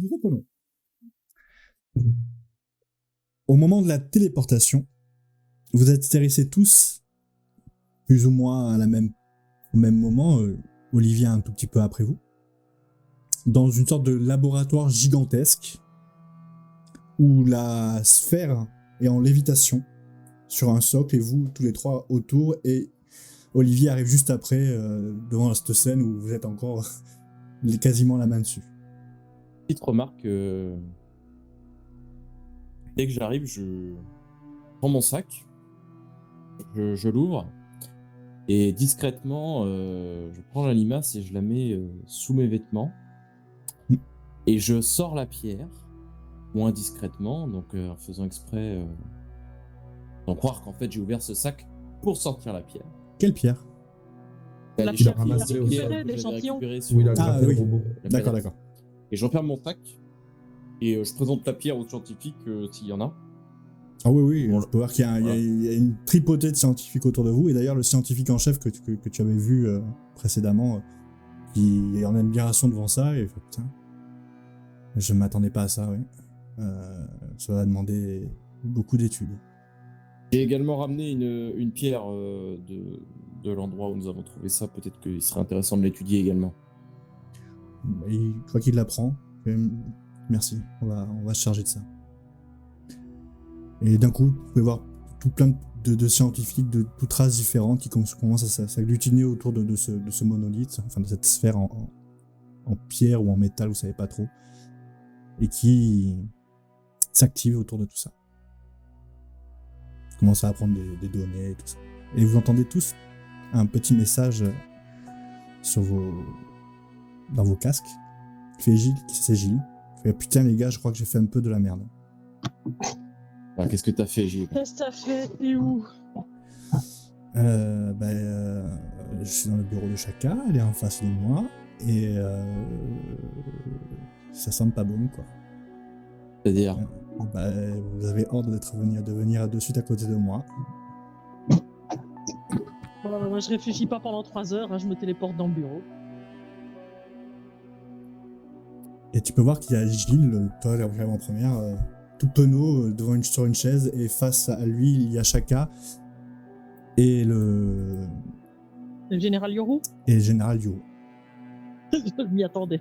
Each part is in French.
reprenons. Au moment de la téléportation, vous atterrissez tous, plus ou moins au même moment, Olivier un tout petit peu après vous, dans une sorte de laboratoire gigantesque où la sphère est en lévitation sur un socle et vous, tous les trois, autour, et Olivier arrive juste après, devant cette scène où vous êtes encore quasiment la main dessus. Petite remarque, dès que j'arrive, je prends mon sac, je l'ouvre, et discrètement, je prends la limace et je la mets sous mes vêtements, et je sors la pierre, moins discrètement, donc en faisant exprès, sans croire qu'en fait j'ai ouvert ce sac pour sortir la pierre. Quelle pierre? La pierre pierre qu'il a qui récupérée, l'échantillon. sur oui. robot. D'accord. Et j'enferme mon sac, et je présente la pierre aux scientifiques s'il y en a. Ah oui, on peut voir qu'il y a une tripotée de scientifiques autour de vous, et d'ailleurs le scientifique en chef que tu avais vu précédemment, qui est en admiration devant ça, et putain, je m'attendais pas à ça, oui. Ça va demander beaucoup d'études. J'ai également ramené une pierre de l'endroit où nous avons trouvé ça, peut-être qu'il serait intéressant de l'étudier également. Je crois qu'il la prend. Merci, on va se charger de ça. Et d'un coup, vous pouvez voir tout plein de scientifiques de toutes races différentes qui commencent à s'agglutiner autour de ce monolithe, enfin de cette sphère en pierre ou en métal, vous savez pas trop, et qui s'activent autour de tout ça. Ils commencent à apprendre des données et tout ça. Et vous entendez tous un petit message dans vos casques. C'est Gilles. Il fait, putain les gars, je crois que j'ai fait un peu de la merde. Alors, qu'est-ce que t'as fait, Gilles? Qu'est-ce que t'as fait? T'es où? Je suis dans le bureau de Chaka, elle est en face de moi, et ça semble pas bon, quoi. C'est-à-dire vous avez ordre de venir de suite à côté de moi. Moi, je réfléchis pas pendant 3 heures, hein, je me téléporte dans le bureau. Et tu peux voir qu'il y a Gilles, toi, là, en première, tout penaud, sur une chaise, et face à lui, il y a Chaka et le Général Yoru. Et le général Yoru. Je m'y attendais.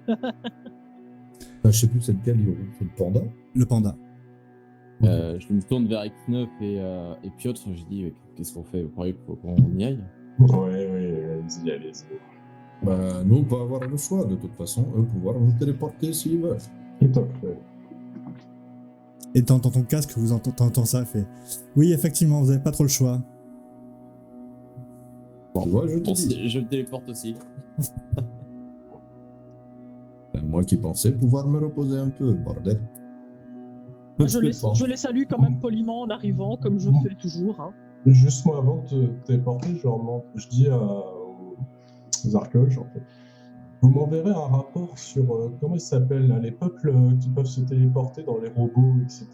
Je sais plus c'est lequel, Yoru. C'est le panda. Le panda. Je me tourne vers X9 et Piotr, je dis qu'est-ce qu'on fait? Vous croyez qu'on y aille? Oui, allez-y. Bah, nous, on peut avoir le choix, de toute façon. Eux pouvoir nous téléporter s'ils veulent. Tout à fait. Et t'entends ton casque, t'entends ça, fait oui, effectivement, vous avez pas trop le choix. Bon, tu vois, je te dis. Je le téléporte aussi. Moi qui pensais pouvoir me reposer un peu, bordel. Je les salue quand même poliment en arrivant, comme je fais toujours. Hein. Juste moi, avant de te téléporter, je dis aux archéologues, en fait, vous m'enverrez un rapport sur, comment ils s'appellent, là, les peuples qui peuvent se téléporter dans les robots, etc.,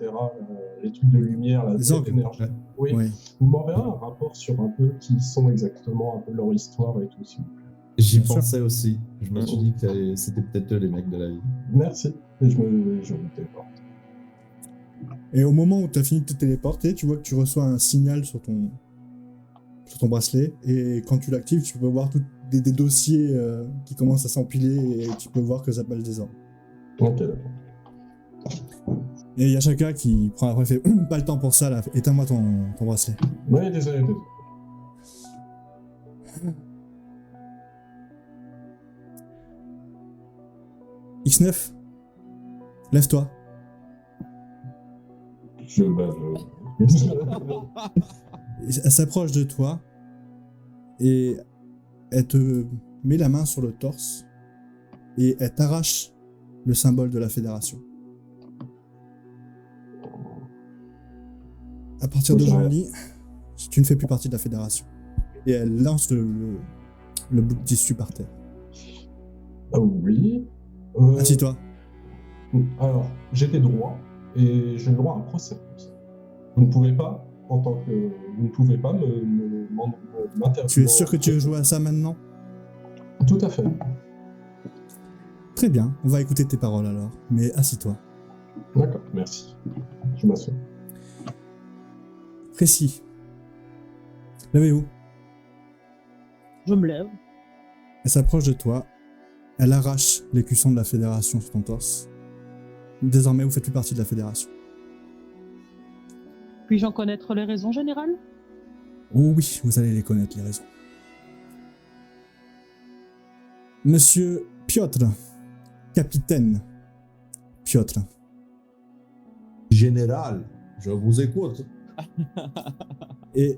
les trucs de lumière, l'énergie. Oui. Vous m'enverrez un rapport sur un peu qui sont exactement, un peu leur histoire et tout, s'il vous plaît. J'y pensais aussi. Je me suis dit que c'était peut-être eux les mecs de la vie. Merci. Et je me téléporte. Et au moment où tu as fini de te téléporter, tu vois que tu reçois un signal sur ton bracelet, et quand tu l'actives, tu peux voir des dossiers qui commencent à s'empiler, et tu peux voir que ça s'appelle des ordres. Ok, d'accord. Et il y a Chaka qui prend après, fait pas le temps pour ça là, éteins-moi ton bracelet. Oui, désolé. X9, lève-toi. Elle s'approche de toi et elle te met la main sur le torse et elle t'arrache le symbole de la fédération. À partir d'aujourd'hui, tu ne fais plus partie de la fédération. Et elle lance le bout de tissu par terre. Ah oui. Assis-toi. Alors, j'étais droit et j'ai le droit à un procès. Vous ne pouvez pas, m'interdire. Tu es sûr que tu veux jouer à ça maintenant? Tout à fait. Très bien, on va écouter tes paroles alors. Mais assis-toi. D'accord, merci. Je m'assois. Précis. Levez-vous. Je me lève. Elle s'approche de toi. Elle arrache l'écusson de la fédération sur ton torse. Désormais, vous faites plus partie de la fédération. Puis-je en connaître les raisons générales? Oh oui, vous allez les connaître, les raisons. Monsieur Piotr, capitaine Piotr. Général, je vous écoute. Et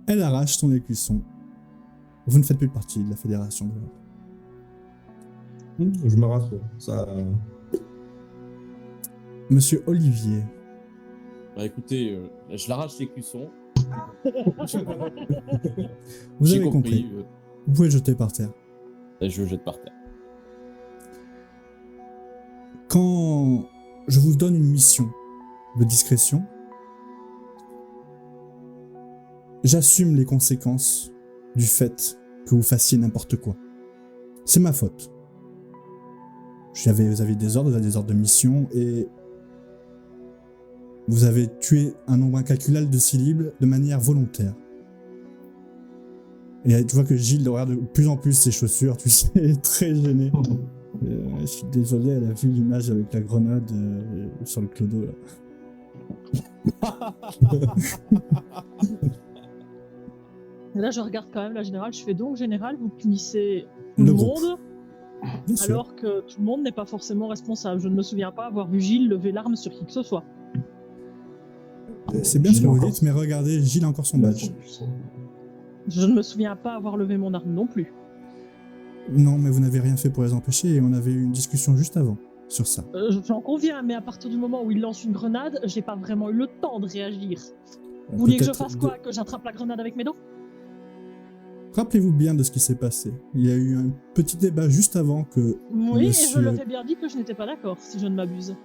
elle arrache ton écusson. Vous ne faites plus partie de la fédération. Je me rassois. Ça... Monsieur Olivier. Bah écoutez, je l'arrache l'écusson. Vous J'ai avez compris. Vous pouvez le jeter par terre. Je le jette par terre. Quand je vous donne une mission de discrétion, j'assume les conséquences du fait que vous fassiez n'importe quoi. C'est ma faute. Vous avez des ordres, vous avez des ordres de mission et vous avez tué un nombre incalculable de cibles de manière volontaire. Et tu vois que Gilles regarde de plus en plus ses chaussures, tu sais, très gêné. Je suis désolé, elle a vu l'image avec la grenade sur le clodo là. Et là, je regarde quand même la générale. Je fais donc, général, vous punissez tout Le le groupe. monde, Bien sûr. alors que tout le monde n'est pas forcément responsable. Je ne me souviens pas avoir vu Gilles lever l'arme sur qui que ce soit. C'est bien ce Gilles que vous encore- dites, mais regardez, Gilles a encore son badge. Je ne me souviens pas avoir levé mon arme non plus. Non, mais vous n'avez rien fait pour les empêcher et on avait eu une discussion juste avant sur ça. J'en conviens, mais à partir du moment où il lance une grenade, j'ai pas vraiment eu le temps de réagir. Vous vouliez que je Peut-être fasse quoi? Que j'attrape la grenade avec mes dents? Rappelez-vous bien de ce qui s'est passé. Il y a eu un petit débat juste avant que Oui, et je Monsieur- leur ai bien dit que je n'étais pas d'accord, si je ne m'abuse.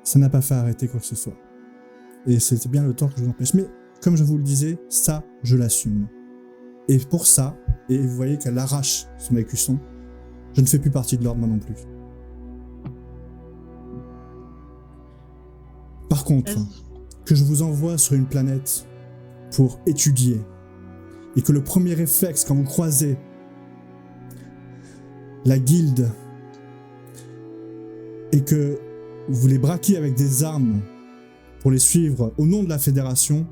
ça n'a pas fait arrêter quoi que ce soit. Et c'était bien le temps que je vous empêche. Mais comme je vous le disais, ça, je l'assume. Et pour ça, et vous voyez qu'elle arrache son écusson, je ne fais plus partie de l'ordre moi non plus. Par contre, Est-ce- que je vous envoie sur une planète pour étudier, et que le premier réflexe quand vous croisez la guilde, et que vous les braquez avec des armes pour les suivre au nom de la fédération,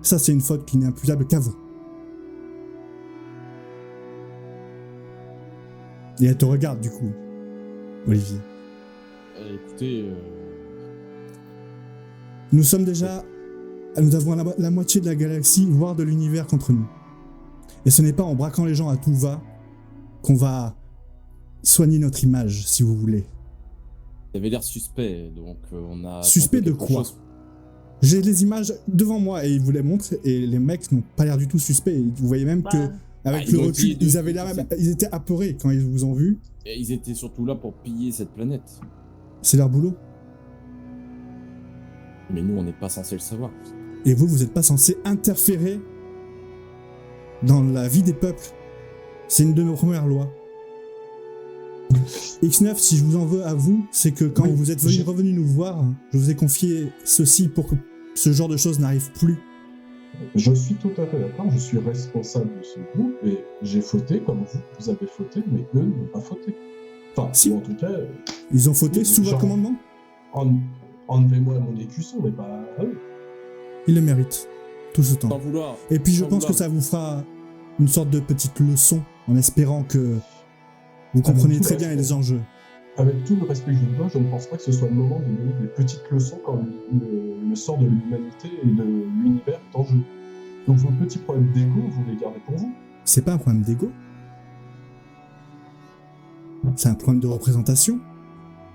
ça c'est une faute qui n'est imputable qu'à vous. Et elle te regarde du coup, Olivier. Écoutez, Nous sommes déjà... Nous avons la moitié de la galaxie, voire de l'univers contre nous. Et ce n'est pas en braquant les gens à tout va qu'on va soigner notre image, si vous voulez. vous avez l'air suspect, donc on a... Suspect tenté de quelque quoi? chose. J'ai les images devant moi et ils vous les montrent et les mecs n'ont pas l'air du tout suspects. Vous voyez même que, avec ils le ont recul, dit de- ils avaient l'air même... Ils étaient apeurés quand ils vous ont vu. Et ils étaient surtout là pour piller cette planète. C'est leur boulot. Mais nous, on n'est pas censé le savoir. Et vous n'êtes pas censé interférer dans la vie des peuples. C'est une de nos premières lois. X9, si je vous en veux à vous, c'est que quand Oui, vous êtes revenu nous voir, je vous ai confié ceci pour que ce genre de choses n'arrive plus. Je suis tout à fait d'accord, je suis responsable de ce groupe et j'ai fauté comme vous avez fauté, mais eux n'ont pas fauté. Enfin, Si. ou en tout cas, Ils ont fauté sous votre Genre- commandement. enlevez-moi mon écusson, mais pas à eux. Ils le méritent. Tout ce temps. Sans vouloir. Et puis je sans pense que vouloir. ça vous fera une sorte de petite leçon en espérant que vous compreniez très bien les enjeux. Avec tout le respect que je vous dois, je ne pense pas que ce soit le moment de donner des petites leçons quand le sort de l'humanité et de l'univers est en jeu. Donc vos petits problèmes d'ego, vous les gardez pour vous. C'est pas un problème d'ego. C'est un problème de représentation.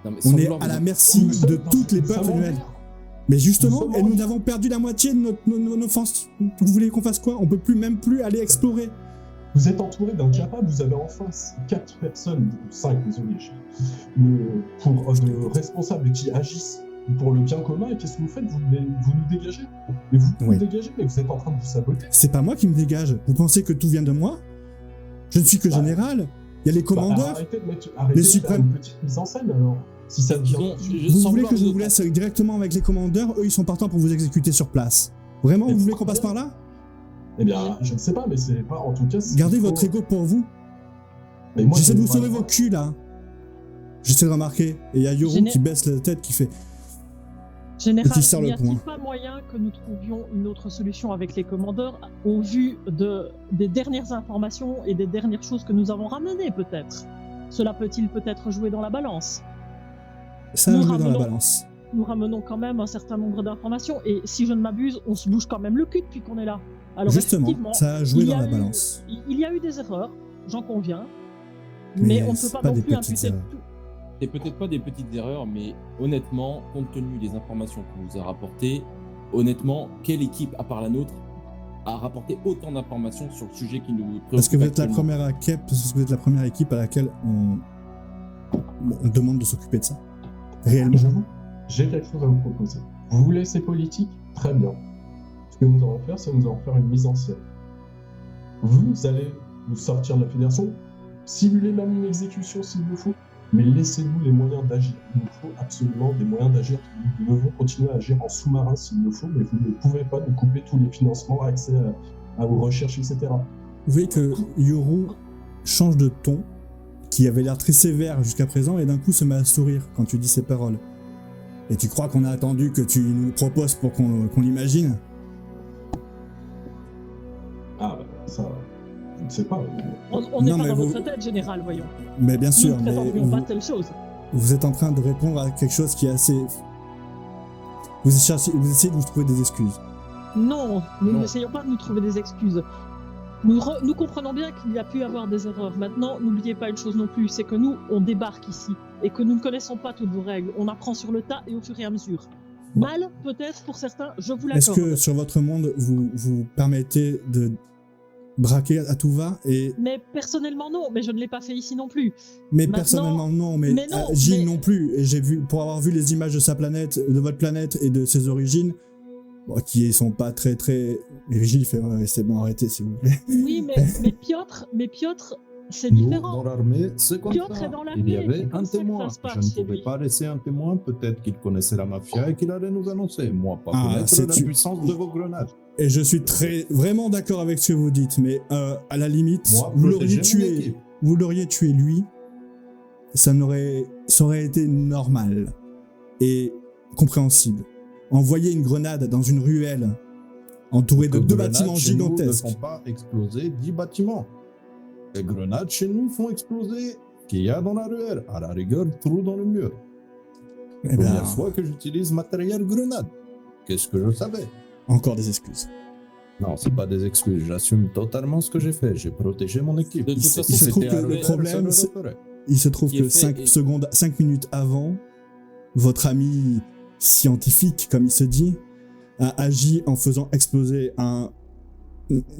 Non, mais sans On est vouloir à vous- la merci Nous sommes de dans- toutes les nous peuples sommes en annuels. guerre. Mais justement, Nous et sommes nous avons perdu la moitié de nos forces. Vous voulez qu'on fasse quoi? On peut plus même plus aller explorer. Vous êtes entouré d'incapables, vous avez en face 4 personnes, 5, désolé, de responsables qui agissent pour le bien commun, et qu'est-ce que vous faites? Vous nous dégagez. Et vous Oui. nous dégagez, mais vous êtes en train de vous saboter. C'est pas moi qui me dégage. Vous pensez que tout vient de moi? Je ne suis que Bah. général. Il y a les commandeurs. Arrêtez de faire suprêmes. une petite mise en scène alors. Si ça devient. Vous voulez que je vous laisse directement avec les commandeurs? Eux, ils sont partants pour vous exécuter sur place. Vraiment, vous voulez qu'on passe par là? Eh bien, je ne sais pas, mais c'est pas en tout cas. Gardez votre ego pour vous. J'essaie de vous sauver vos culs là. J'essaie de remarquer. Et il y a Yoru qui baisse la tête, qui fait. Général, qui serre le n'y a-t-il poing. pas moyen que nous trouvions une autre solution avec les commandeurs au vu des dernières informations et des dernières choses que nous avons ramenées peut-être? Cela peut-il peut-être jouer dans la balance? Ça a joué dans la balance. Nous ramenons quand même un certain nombre d'informations et si je ne m'abuse, on se bouge quand même le cul depuis qu'on est là. Alors justement, ça a joué dans la balance. Il y a eu des erreurs, j'en conviens, mais on ne peut pas non plus imputer tout. C'est peut-être pas des petites erreurs, mais honnêtement, compte tenu des informations qu'on nous a rapportées, honnêtement, quelle équipe, à part la nôtre, a rapporté autant d'informations sur le sujet qui nous préoccupe? Parce que vous êtes la première équipe, parce que vous êtes la première équipe à laquelle on demande de s'occuper de ça. Réellement. J'ai quelque chose à vous proposer. Vous voulez ces politiques? Très bien. Ce que nous allons faire, c'est nous allons faire une mise en scène. Vous allez nous sortir de la fédération, simuler même une exécution s'il le faut, mais laissez-nous les moyens d'agir. Il nous faut absolument des moyens d'agir. Nous devons continuer à agir en sous-marin s'il le faut, mais vous ne pouvez pas nous couper tous les financements, accès à vos recherches, etc. Vous voyez que Yoru change de ton, qui avait l'air très sévère jusqu'à présent, et d'un coup se met à sourire quand tu dis ces paroles. Et tu crois qu'on a attendu que tu nous le proposes pour qu'on l'imagine? Ah, bah, ça, je ne sais pas. On n'est pas dans votre tête, général, voyons. Mais bien sûr, nous ne prétendions pas telle chose. Vous êtes en train de répondre à quelque chose qui est assez... Vous essayez de vous trouver des excuses. Non, nous n'essayons pas de nous trouver des excuses. Nous comprenons bien qu'il y a pu y avoir des erreurs. Maintenant, n'oubliez pas une chose non plus, c'est que nous, on débarque ici et que nous ne connaissons pas toutes vos règles. On apprend sur le tas et au fur et à mesure. Mal, peut-être, pour certains, je vous l'accorde. Est-ce que sur votre monde, vous permettez de braquer à tout va et... Mais personnellement, non, mais je ne l'ai pas fait ici non plus. Mais personnellement, non, mais Gilles non plus. Et j'ai vu, pour avoir vu les images de sa planète, de votre planète et de ses origines, qui sont pas très... Et Gilles fait, c'est bon, arrêtez, s'il vous plaît. Oui, mais Piotr, c'est différent. Nous, dans l'armée, c'est comme Piotr ça. est dans l'armée, Il y avait c'est comme un ça que témoin. ça se passe Je ne chez pouvais lui. pas laisser un témoin. Peut-être qu'il connaissait la mafia et qu'il allait nous annoncer. Moi, pas connaître la puissance de vos grenades. Et je suis vraiment d'accord avec ce que vous dites, mais à la limite, moi, vous l'auriez tué lui, ça aurait été normal et compréhensible. Envoyer une grenade dans une ruelle entourée de 2 bâtiments gigantesques. Ne font pas exploser 10 bâtiments. Les grenades chez nous font exploser ce qu'il y a dans la ruelle. À la rigueur, trou dans le mur. Première fois que j'utilise matériel grenade. Qu'est-ce que je savais? Encore des excuses. Non, c'est pas des excuses. J'assume totalement ce que j'ai fait. J'ai protégé mon équipe. Il se trouve que le problème, il se trouve que 5 minutes avant, votre ami scientifique, comme il se dit, a agi en faisant exploser un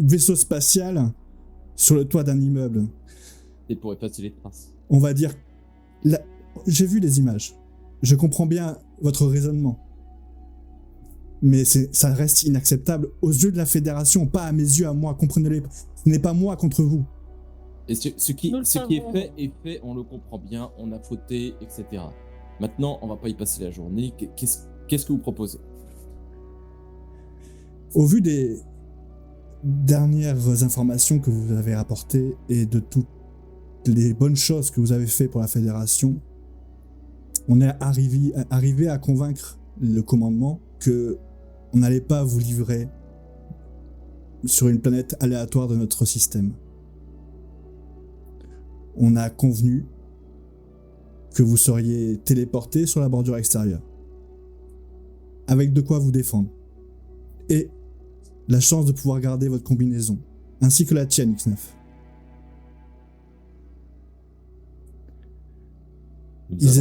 vaisseau spatial sur le toit d'un immeuble. Et pour effacer les traces. On va dire... J'ai vu les images. Je comprends bien votre raisonnement. Mais ça reste inacceptable aux yeux de la Fédération, pas à mes yeux, à moi. Comprenez-le. Ce n'est pas moi contre vous. Et ce qui est fait, on le comprend bien, on a fauté, etc. Maintenant, on va pas y passer la journée. Qu'est-ce que vous proposez? Au vu des dernières informations que vous avez apportées et de toutes les bonnes choses que vous avez fait pour la Fédération, on est arrivé à convaincre le commandement que on n'allait pas vous livrer sur une planète aléatoire de notre système. On a convenu que vous seriez téléporté sur la bordure extérieure, avec de quoi vous défendre, et la chance de pouvoir garder votre combinaison, ainsi que la tienne, X9. Ils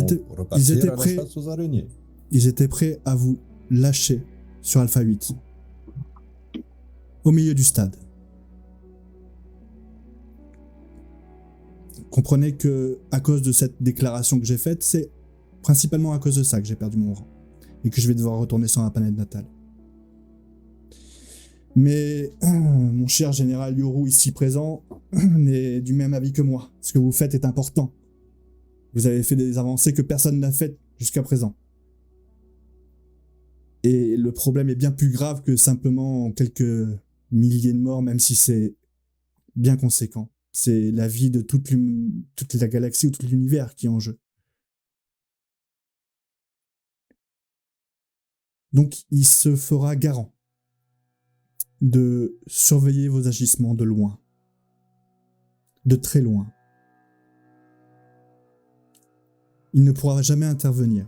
étaient prêts à vous lâcher sur Alpha 8, au milieu du stade. Comprenez que, à cause de cette déclaration que j'ai faite, c'est principalement à cause de ça que j'ai perdu mon rang, et que je vais devoir retourner sur ma planète natale. Mais mon cher général Yoru ici présent est du même avis que moi. Ce que vous faites est important. Vous avez fait des avancées que personne n'a faites jusqu'à présent. Et le problème est bien plus grave que simplement quelques milliers de morts, même si c'est bien conséquent. C'est la vie de toute la galaxie ou tout l'univers qui est en jeu. Donc, il se fera garant de surveiller vos agissements de loin, de très loin. Il ne pourra jamais intervenir,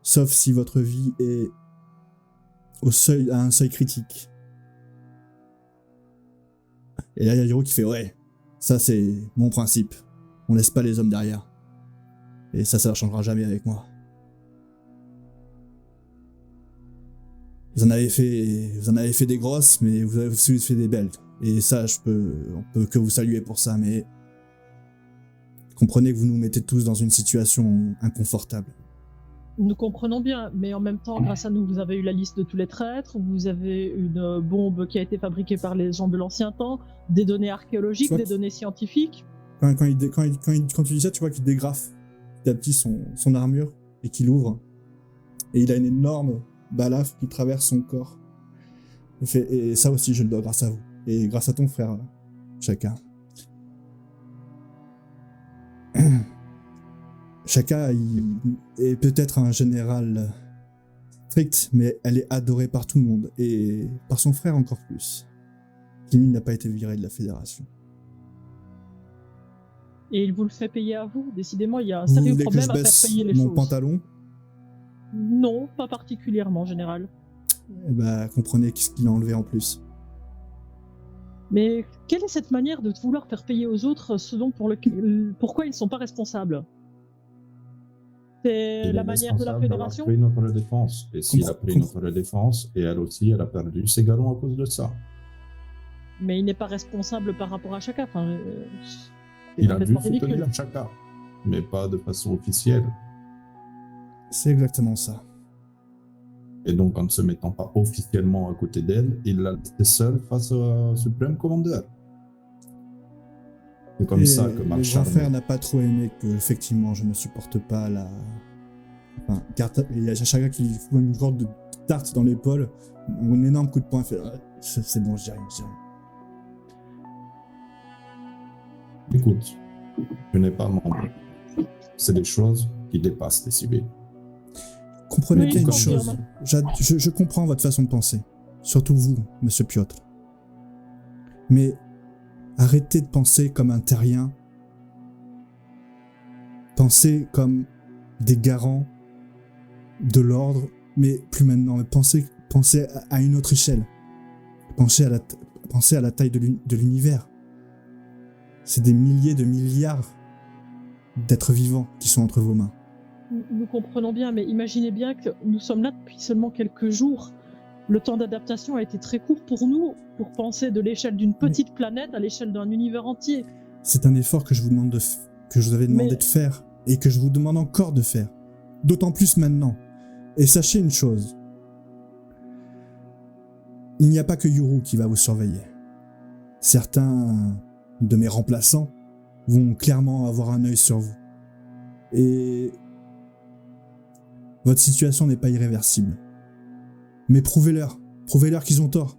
sauf si votre vie est à un seuil critique. Et là, il y a Yoru qui fait « Ouais, ça c'est mon principe. On laisse pas les hommes derrière. Et ça ne changera jamais avec moi. » Vous en avez fait des grosses, mais vous avez aussi fait des belles. Et ça, on peut que vous saluer pour ça, mais comprenez que vous nous mettez tous dans une situation inconfortable. Nous comprenons bien, mais en même temps, grâce à nous, vous avez eu la liste de tous les traîtres, vous avez une bombe qui a été fabriquée par les gens de l'ancien temps, des données archéologiques, des données scientifiques. Quand tu dis ça, tu vois qu'il dégrafe petit à petit son armure et qu'il ouvre. Et il a une énorme balafre qui traverse son corps. Et ça aussi, je le dois grâce à vous. Et grâce à ton frère, Shaka. Shaka est peut-être un général strict, mais elle est adorée par tout le monde. Et par son frère encore plus. Kimi n'a pas été viré de la Fédération. Et il vous le fait payer à vous. Décidément, il y a un sérieux problème à faire payer les choses. Mon pantalon ? Non, pas particulièrement, en général. Eh ben, comprenez ce qu'il a enlevé en plus. Mais quelle est cette manière de vouloir faire payer aux autres ce dont pourquoi ils ne sont pas responsables? C'est la manière de la Fédération? Il a pris notre défense. Et s'il a pris notre défense, et elle aussi, elle a perdu ses galons à cause de ça. Mais il n'est pas responsable par rapport à Shaka. Enfin, il a dû soutenir Shaka, mais pas de façon officielle. C'est exactement ça. Et donc, en ne se mettant pas officiellement à côté d'elle, il l'a laissé seul face au Supreme Commander. C'est comme ça que marche. Le grand frère n'a pas trop aimé que, effectivement, je ne supporte pas la. Enfin, il y a Shaka qui fout une sorte de tarte dans l'épaule, un énorme coup de poing, fait c'est bon, je dis rien. Écoute, tu n'es pas membre. C'est des choses qui dépassent les civils. Comprenez bien une chose. Je comprends votre façon de penser. Surtout vous, monsieur Piotr. Mais arrêtez de penser comme un terrien. Pensez comme des garants de l'ordre, mais plus maintenant. Mais pensez à une autre échelle. Pensez à la taille de l'univers. C'est des milliers de milliards d'êtres vivants qui sont entre vos mains. Nous comprenons bien, mais imaginez bien que nous sommes là depuis seulement quelques jours. Le temps d'adaptation a été très court pour nous, pour penser de l'échelle d'une petite planète à l'échelle d'un univers entier. C'est un effort que je vous demande que je vous avais demandé de faire, et que je vous demande encore de faire. D'autant plus maintenant. Et sachez une chose. Il n'y a pas que Yoru qui va vous surveiller. Certains de mes remplaçants vont clairement avoir un œil sur vous. Et votre situation n'est pas irréversible. Mais prouvez-leur qu'ils ont tort.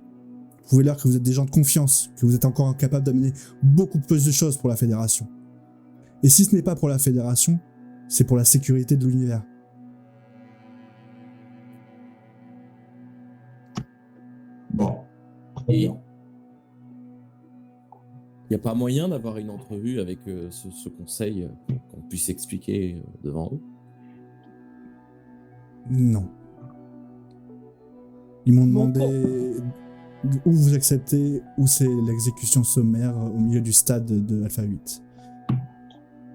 Prouvez-leur que vous êtes des gens de confiance, que vous êtes encore capables d'amener beaucoup plus de choses pour la Fédération. Et si ce n'est pas pour la Fédération, c'est pour la sécurité de l'univers. Bon, très bien. Il n'y a pas moyen d'avoir une entrevue avec ce conseil qu'on puisse expliquer devant eux? Non. Ils m'ont demandé où vous acceptez, où c'est l'exécution sommaire au milieu du stade de Alpha 8.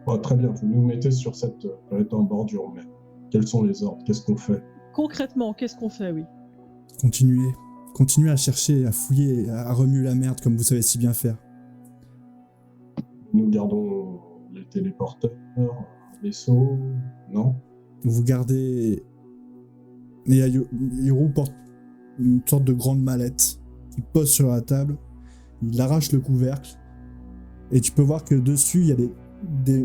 Bon, très bien, vous nous mettez sur cette planète en bordure, mais quels sont les ordres? Qu'est-ce qu'on fait? Concrètement, qu'est-ce qu'on fait, oui? Continuez à chercher, à fouiller, à remuer la merde comme vous savez si bien faire. Nous gardons les téléporteurs, les vaisseaux, non? Vous gardez... Et Yoru porte une sorte de grande mallette qu'il pose sur la table. Il arrache le couvercle. Et tu peux voir que dessus, il y a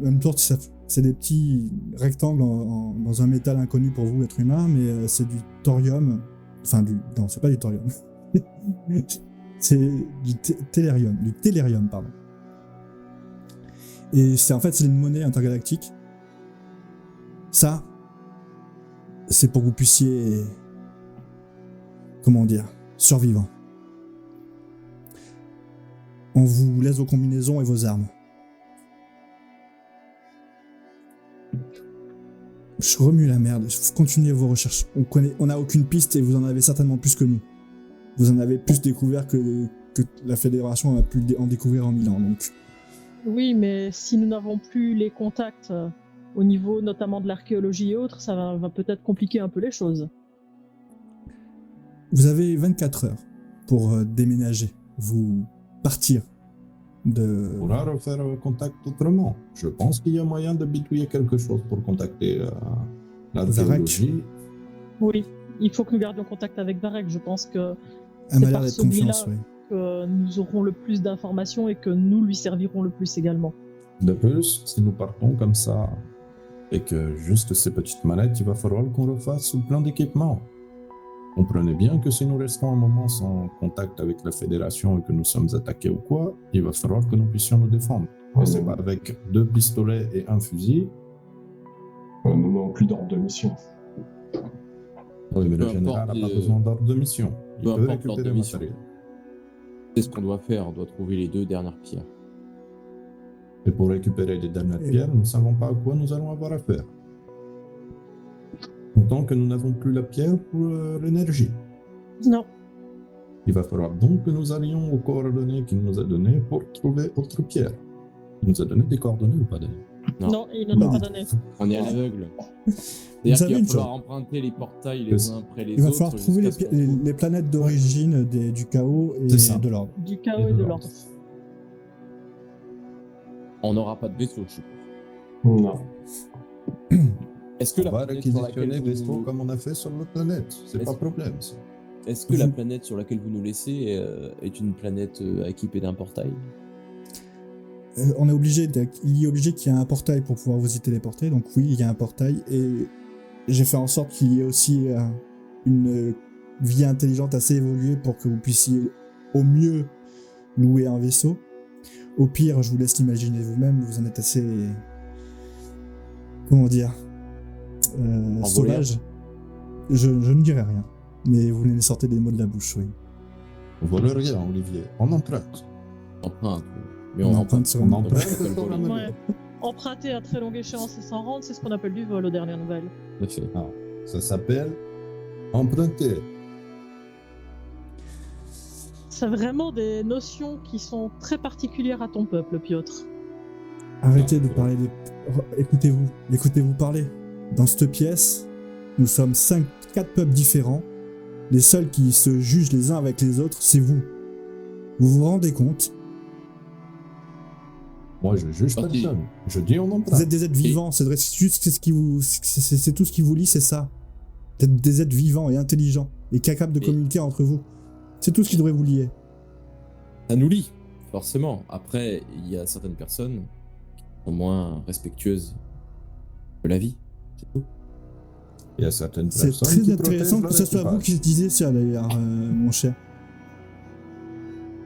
même sorte, c'est des petits rectangles dans un métal inconnu pour vous, être humain, mais c'est du thorium. Enfin, non, c'est pas du thorium. C'est du tellurium, pardon. Et en fait, c'est une monnaie intergalactique. Ça, c'est pour que vous puissiez, comment dire, survivre. On vous laisse vos combinaisons et vos armes. Je remue la merde. Continuez vos recherches. On n'a aucune piste et vous en avez certainement plus que nous. Vous en avez plus découvert que la Fédération a pu en découvrir en 1000 ans. Donc. Oui, mais si nous n'avons plus les contacts au niveau notamment de l'archéologie et autres, ça va peut-être compliquer un peu les choses. Vous avez 24 heures pour déménager, vous partir de... On pourra refaire contact autrement. Je pense qu'il y a moyen de bidouiller quelque chose pour contacter l'archéologie. Oui, il faut que nous gardions contact avec Varek. Je pense que Elle m'a l'air d'être confiance, oui. que nous aurons le plus d'informations et que nous lui servirons le plus également. De plus, si nous partons comme ça, et que juste ces petites mallettes, il va falloir qu'on refasse plein d'équipements. Comprenez bien que si nous restons un moment sans contact avec la Fédération et que nous sommes attaqués ou quoi, il va falloir que nous puissions nous défendre. Et c'est pas avec 2 pistolets et un fusil. Nous n'avons plus d'ordre de mission. Oui, mais le général n'a pas besoin d'ordre de mission. Il peut récupérer le matériel. C'est ce qu'on doit faire, on doit trouver les 2 dernières pierres. Et pour récupérer les dernières pierres, nous ne savons pas à quoi nous allons avoir affaire. Tant que nous n'avons plus la pierre pour l'énergie. Non. Il va falloir donc que nous allions aux coordonnées qu'il nous a données pour trouver autre pierre. Il nous a donné des coordonnées ou pas d'ailleurs? Non, il ne nous a pas donné. On est à l'aveugle. C'est-à-dire qu'il va falloir emprunter les portails les uns après les autres. Il va falloir trouver les planètes d'origine du chaos et de l'ordre. Du chaos et de l'ordre. On n'aura pas de vaisseau, je suppose. Non. Est-ce que on va planète sur laquelle réquisitionner des vaisseaux comme on a fait sur l'autre planète. C'est pas problème, ça. Est-ce que la planète sur laquelle vous nous laissez est une planète équipée d'un portail? Il est obligé qu'il y ait un portail pour pouvoir vous y téléporter. Donc oui, il y a un portail. Et j'ai fait en sorte qu'il y ait aussi une vie intelligente assez évoluée pour que vous puissiez au mieux louer un vaisseau. Au pire, je vous laisse l'imaginer vous-même. Vous en êtes assez... Comment dire sauvage. Je ne dirai rien. Mais vous venez sortir des mots de la bouche, oui. On vole rien, Olivier. On emprunte. Emprunte. Mais on emprunte sur une emprunte. Ouais. Emprunter à très longue échéance et s'en rendre, c'est ce qu'on appelle du vol aux dernières nouvelles. Ça s'appelle emprunter. C'est vraiment des notions qui sont très particulières à ton peuple, Piotr. Arrêtez de parler de... Écoutez-vous parler. Dans cette pièce, nous sommes 4 peuples différents. Les seuls qui se jugent les uns avec les autres, c'est vous. Vous vous rendez compte? Moi, je juge personne. Je dis on emprunte. Vous êtes des êtres vivants, c'est tout ce qui vous lie, c'est ça. Vous êtes des êtres vivants et intelligents et capables de communiquer entre vous. C'est tout ce qui devrait vous lier. Ça nous lie, forcément. Après, il y a certaines personnes qui sont moins respectueuses de la vie. C'est tout. Il y a certaines personnes C'est très qui intéressant que ce soit vous qui disiez ça, d'ailleurs, mon cher.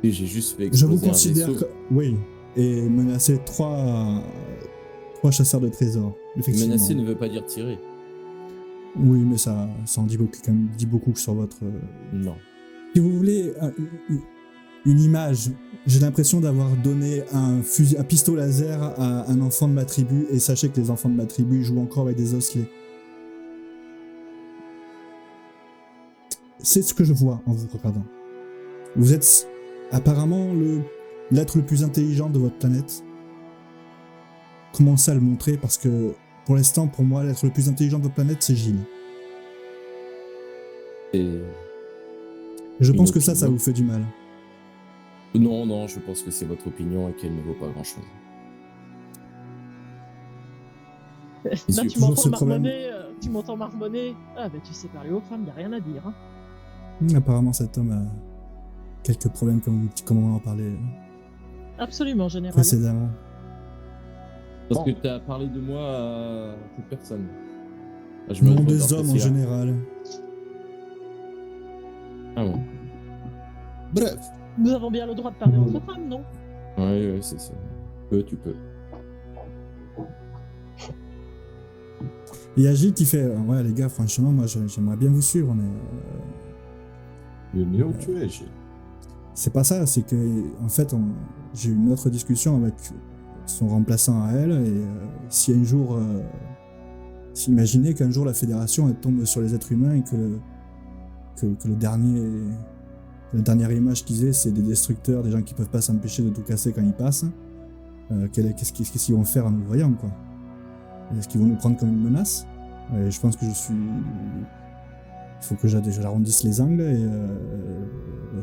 Et j'ai juste fait Je vous exploser un considère vaisseau. oui, et menacer 3 chasseurs de trésors, effectivement. Menacer ne veut pas dire tirer. Oui, mais ça en dit beaucoup, quand même, dit beaucoup sur votre... Non. Si vous voulez une image, j'ai l'impression d'avoir donné un pistolet laser à un enfant de ma tribu, et sachez que les enfants de ma tribu jouent encore avec des osselets. C'est ce que je vois en vous regardant. Vous êtes apparemment l'être le plus intelligent de votre planète. Commencez à le montrer parce que pour l'instant, pour moi, l'être le plus intelligent de votre planète, c'est Gilles. Et... Je pense que ça vous fait du mal. Non, je pense que c'est votre opinion et qu'elle ne vaut pas grand-chose. Là, tu m'entends marmonner. Ah, ben tu sais parler aux femmes, y a rien à dire. Hein. Apparemment, cet homme quelques problèmes comme on en parlait Absolument, général. précédemment. Parce que tu as parlé de moi à toute personne. Ah, je me Non, trompe, des alors, hommes en Priscilla. général. Ah bon. Bref, Nous avons bien le droit de parler entre femmes, non? Ouais, c'est ça. Tu peux. Et il y a Gilles qui fait ouais, les gars, franchement, moi j'aimerais bien vous suivre, mais le mieux où tu es, Gilles. c'est pas ça. C'est que, en fait, j'ai eu une autre discussion avec son remplaçant à elle, et si un jour. Imaginez qu'un jour la fédération elle tombe sur les êtres humains et que la dernière image qu'ils aient c'est des destructeurs, des gens qui peuvent pas s'empêcher de tout casser quand ils passent. Qu'est-ce qu'ils vont faire en nous voyant, quoi? Est-ce qu'ils vont nous prendre comme une menace? Je pense que il faut que j'arrondisse les angles et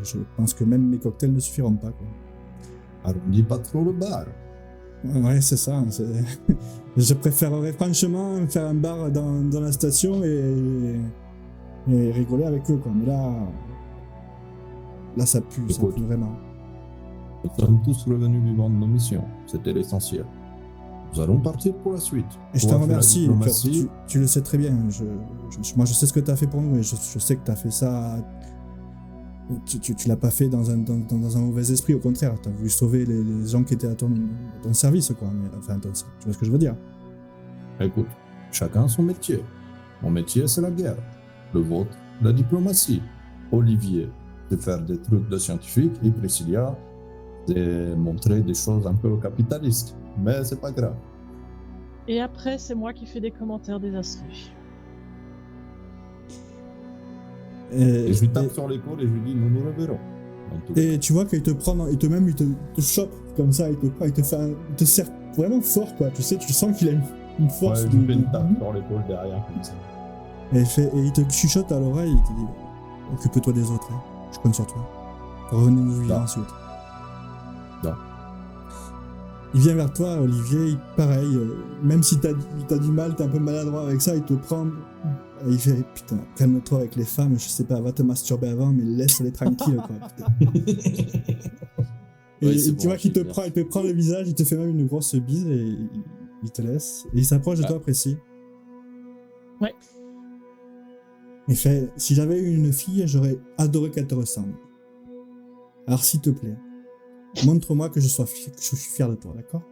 je pense que même mes cocktails ne suffiront pas, quoi. Arrondis pas trop le bar. Ouais, c'est ça. Je préférerais franchement faire un bar dans la station et rigoler avec eux, quoi. Mais là ça pue vraiment. Nous sommes tous revenus vivants de nos missions. C'était l'essentiel. Nous allons partir pour la suite. Et je On te va faire la remercie. diplomatie. Tu le sais très bien. Moi, je sais ce que tu as fait pour nous et je sais que tu as fait ça. Tu l'as pas fait dans un mauvais esprit, au contraire. Tu as voulu sauver les gens qui étaient à ton service, quoi. Mais, enfin, tu vois ce que je veux dire. Écoute, chacun son métier. Mon métier, c'est la guerre. Le vôtre, la diplomatie. Olivier, c'est faire des trucs de scientifique. Et Priscilla, c'est montrer des choses un peu capitalistes. Mais c'est pas grave. Et après, c'est moi qui fais des commentaires désastreux. Et je lui tape sur l'épaule et je lui dis, nous nous reverrons. Et tu vois qu'il te prend, il te chope comme ça, il te serre vraiment fort, quoi. Tu sais, tu sens qu'il a une force. Ouais, je lui fais une tape sur l'épaule derrière, comme ça. Et il te chuchote à l'oreille, il te dit occupe-toi des autres, hein. Je compte sur toi. Revenez-nous vivants ensuite. Non. Il vient vers toi, Olivier, pareil, même si t'as du mal, t'es un peu maladroit avec ça, il te prend. Et il fait putain, calme-toi avec les femmes, je sais pas, va te masturber avant, mais laisse-les tranquilles, quoi. Et Ouais, tu bon, vois qu'il te merci. prend, il te prend le visage, il te fait même une grosse bise et il te laisse. Et il s'approche de toi, Précis. Ouais. Il fait si j'avais eu une fille, j'aurais adoré qu'elle te ressemble. Alors s'il te plaît, montre-moi que je suis fier de toi, d'accord?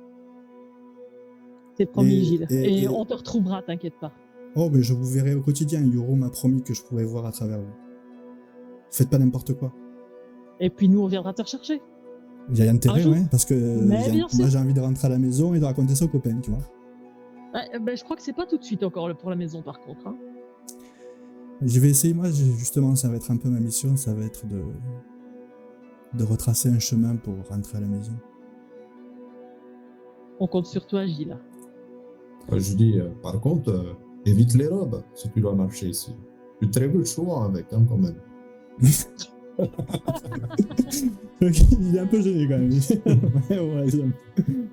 C'est promis, Et- Gilles. et- Et on te retrouvera, t'inquiète pas. Oh, mais je vous verrai au quotidien. Yoro m'a promis que je pourrais voir à travers vous. Faites pas n'importe quoi. Et puis nous, on viendra te rechercher. Il y a intérêt, Un jour. ouais, parce que Mais bien sûr. moi j'ai envie de rentrer à la maison et de raconter ça aux copains, tu vois. Ouais, ben, je crois que c'est pas tout de suite encore pour la maison, par contre. Hein. Je vais essayer, moi, justement, ça va être un peu ma mission, ça va être de retracer un chemin pour rentrer à la maison. On compte sur toi, Gilles. Je dis, par contre, évite les robes si tu dois marcher ici. Tu te le choix avec, hein, quand même. Il est un peu gêné quand même. Ouais, j'aime.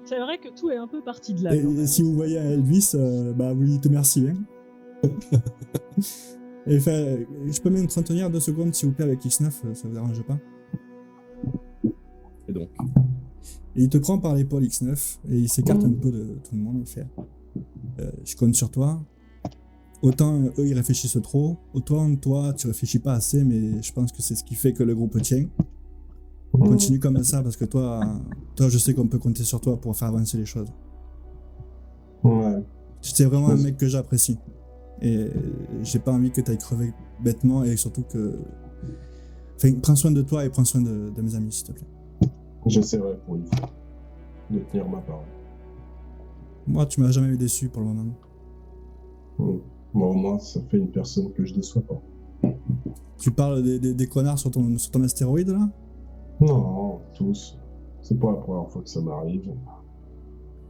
C'est vrai que tout est un peu parti de là. Et si vous voyez un Elvis, bah oui, te merci. Hein. Et enfin, je peux m'entretenir 2 secondes s'il vous plaît avec X9, ça vous dérange pas? Et donc Et il te prend par l'épaule X9 et il s'écarte un peu de tout le monde. Il fait je compte sur toi. Autant eux ils réfléchissent trop, autant toi tu réfléchis pas assez, mais je pense que c'est ce qui fait que le groupe tient. Continue comme ça parce que toi je sais qu'on peut compter sur toi pour faire avancer les choses. Ouais. C'est vraiment un mec que j'apprécie. Et j'ai pas envie que t'ailles crever bêtement et surtout que. Enfin, prends soin de toi et prends soin de mes amis s'il te plaît. J'essaierai pour une fois de tenir ma parole. Moi tu m'as jamais eu déçu pour le moment. Moi, au moins, ça fait une personne que je déçois pas. Tu parles des connards sur ton astéroïde là? Non, tous. C'est pas la première fois que ça m'arrive.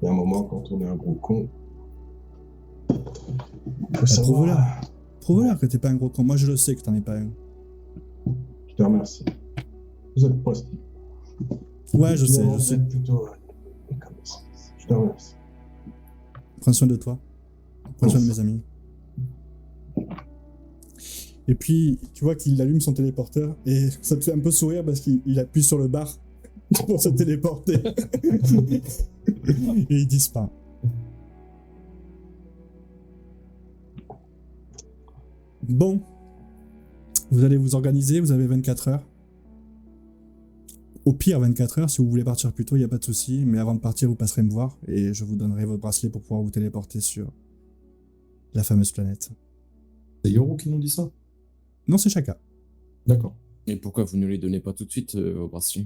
Il y a un moment, quand on est un gros con, faut savoir. Prouve-leur que t'es pas un gros con. Moi je le sais que t'en es pas un. Je te remercie. Vous êtes postif. Ouais, je sais. Vous êtes plutôt comme ça. Je te remercie. Prends soin de toi. Prends soin de mes amis. Et puis, tu vois qu'il allume son téléporteur et ça te fait un peu sourire parce qu'il appuie sur le bar pour se téléporter. Et il disparaît. Bon. Vous allez vous organiser, vous avez 24 heures. Au pire, 24 heures, si vous voulez partir plus tôt, il n'y a pas de souci. Mais avant de partir, vous passerez me voir et je vous donnerai votre bracelet pour pouvoir vous téléporter sur la fameuse planète. C'est Yoro qui nous dit ça? Non, c'est Chaka. D'accord. Et pourquoi vous ne les donnez pas tout de suite au bracelet?